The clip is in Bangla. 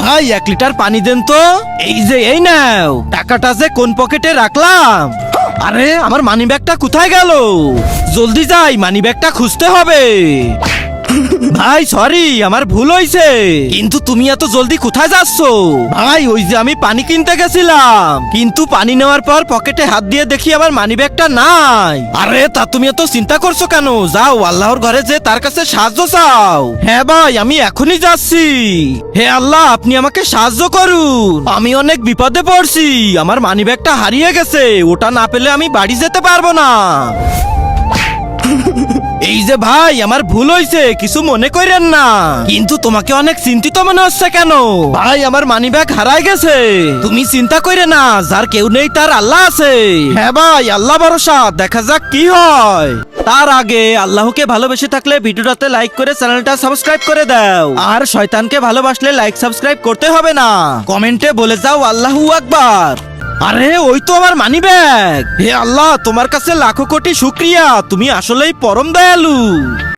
ভাই 1 লিটার পানি দেন তো। এই যে এই নাও, টাকাটা যে কোন পকেটে রাখলাম। আরে আমার মানি ব্যাগটা কোথায় গেল? জলদি যাই, মানি ব্যাগটা খুঁজতে হবে। ভাই সরি, আমার ভুল হয়েছে, কিন্তু তুমি এত জলদি কোথায় যাচ্ছ? ভাই ওই যে আমি পানি কিনতে গেছিলাম, কিন্তু পানি নেওয়ার পর পকেটে হাত দিয়ে দেখি আমার মানি ব্যাগটা নাই। আরে তা তুমি এত চিন্তা করছো কেন? যাও আল্লাহর ঘরে যে তার কাছে সাহায্য চাও। হ্যাঁ ভাই, আমি এখনই যাচ্ছি। হে আল্লাহ, আপনি আমাকে সাহায্য করুন, আমি অনেক বিপদে পড়ছি। আমার মানি ব্যাগটা হারিয়ে গেছে, ওটা না পেলে আমি বাড়ি যেতে পারবো না। এই যে ভাই, আমার ভুল হয়েছে, কিছু মনে করেন না, কিন্তু তোমাকে অনেক চিন্তিত মনে হচ্ছে কেন? ভাই আমার মানিব্যাগ হারাই গেছে। তুমি চিন্তা করে না, যার কেউ নেই তার আল্লাহ আছে। হ্যাঁ ভাই, আল্লাহ ভরসা, দেখা যাক কি হয়। তার আগে আল্লাহকে ভালোবেসে থাকলে ভিডিওটাতে লাইক করে চ্যানেলটা সাবস্ক্রাইব করে দাও, আর শয়তানকে ভালোবাসলে লাইক সাবস্ক্রাইব করতে হবে না, কমেন্টে বলে যাও আল্লাহু আকবার। আরে ওই তো আমার মানি ব্যাগ। হে আল্লাহ, তোমার কাছে লাখো কোটি শুকরিয়া, তুমি আসলেই পরম দয়ালু।